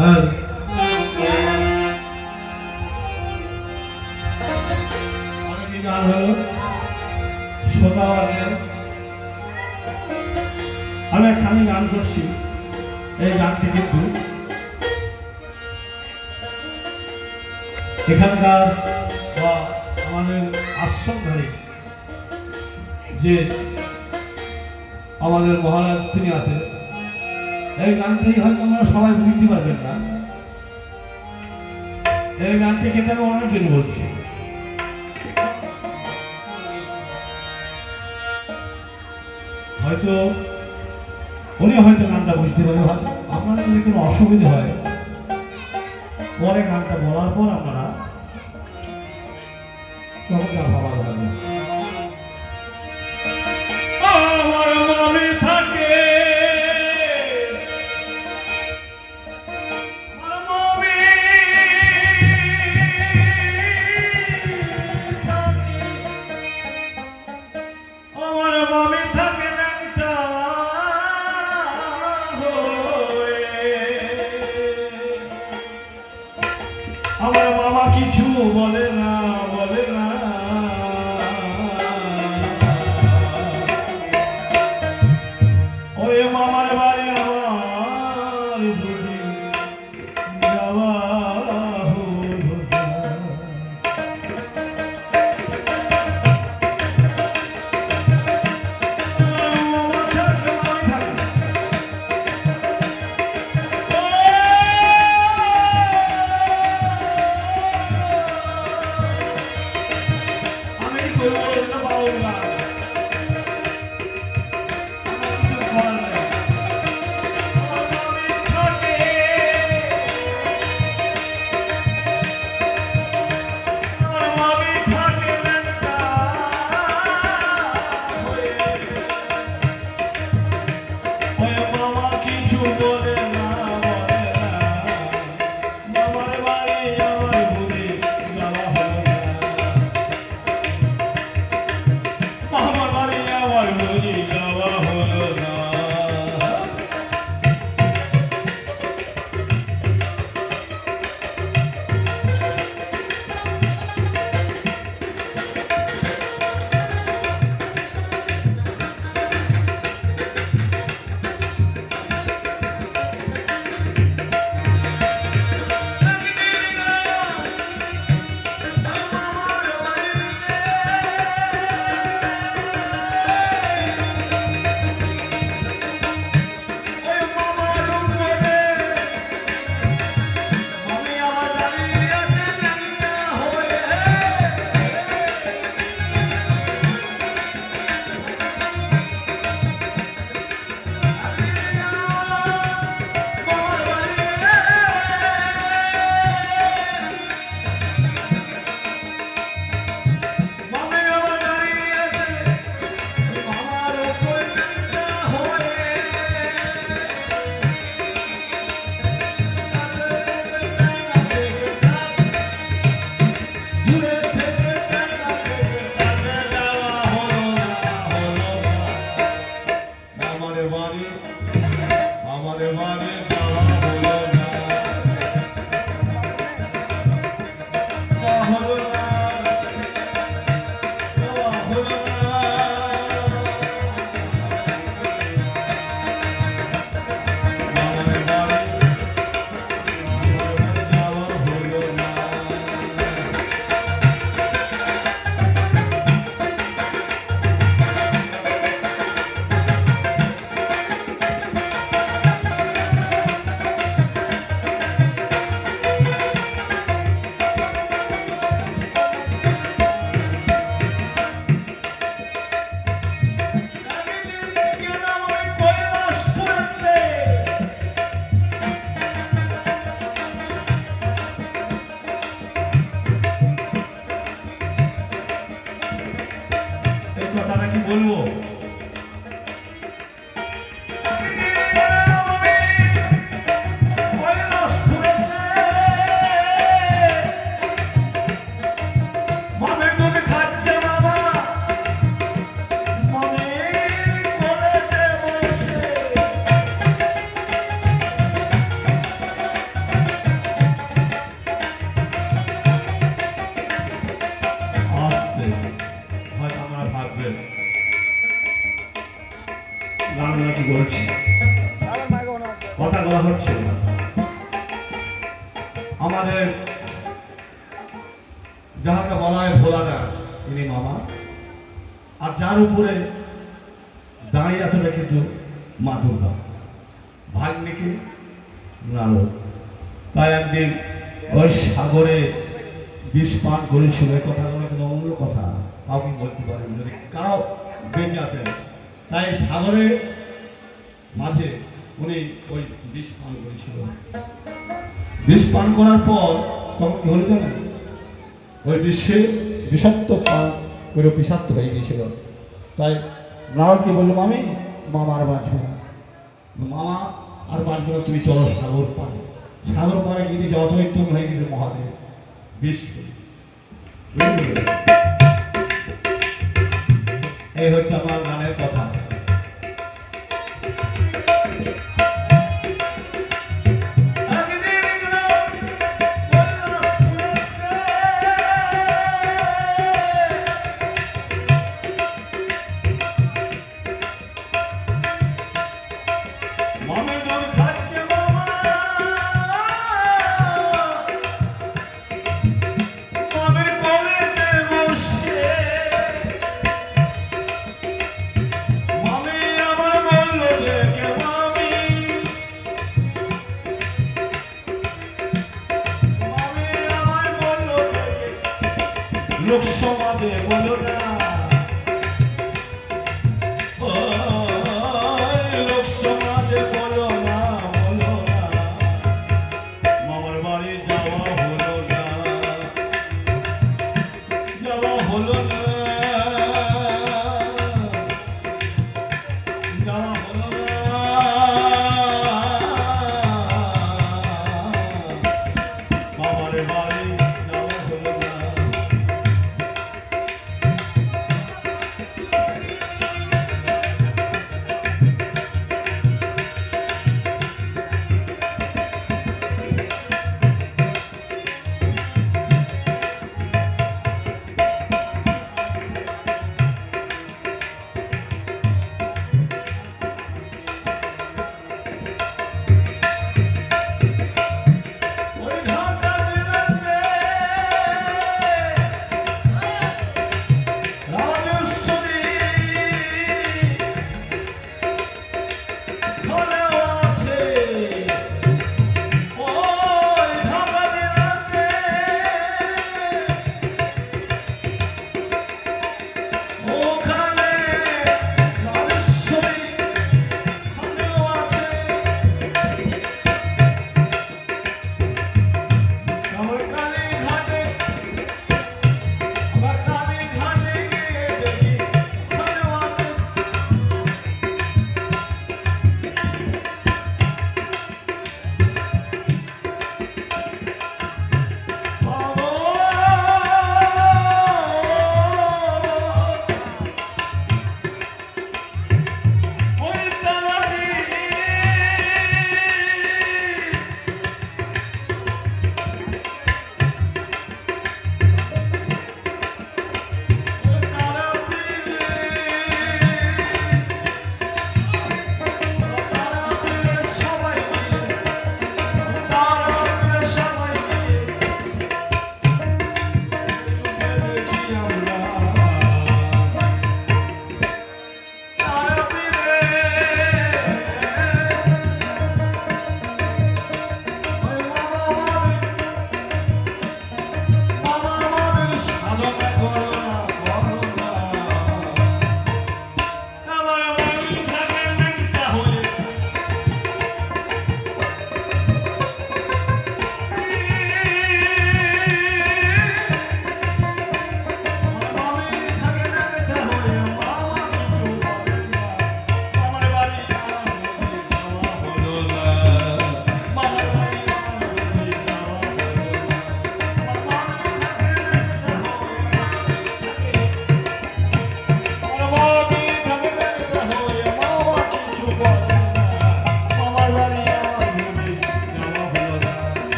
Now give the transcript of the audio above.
হ্যাঁ, অনেক গান হলো শ্রোতা। আমি একখানি গান করছি। এই গানটি কিন্তু এখানকার বা আমাদের আশ্রমধারী যে আমাদের মহারাজ তিনি আছেন, এই গানটি হয়তো আমরা সবাই বুঝতে পারবেন না। এই গানটি কিন্তু আমি অনেক দিন বলছি। হয়তো উনি হয়তো গানটা বুঝতে পারবেন। আপনাদের যদি কোনো অসুবিধা হয় পরে গানটা বলার পর আপনারা তখন গান ভালো লাগবে। আমার মনে থাকে আমার বাবা কিছু বলে না, বলে না। ওই মামার বাড়ি আমার বুঝি যাওয়া হলো না। বলবো গান নাকি বলছি, কথা বলা হচ্ছে না। আমাদের যাহাকে বলা হয় ভোলা গান, ইনি মামা, আর যার উপরে দাঁড়িয়ে আছে কিন্তু মা দুর্গা, ভাগ্নিকে নারদ। তাই একদিন ওই সাগরে বিষ পান করেছিল। এই কথাগুলো কিন্তু অমূল্য কথা, কাউকে বলতে পারেন যদি কারো বেঁচে আছেন। তাই সাগরে মাঝে উনি ওই বিষ পান করেছিল। বিষ পান করার পর তখন কি হলো জানেন, ওই বিশ্বে বিষাক্ত পান করে বিষাক্ত হয়ে গিয়েছিল। তাই নারদ কি বললো, মামি মামা আর বাঁচবে না, মামা আর বাঁচবে না, তুমি চলো সাগর পারে। সাগর পারে কিন্তু যথৈত্য হয়ে গেছে মহাদেব বিষ। এই হচ্ছে আমার গানের কথা।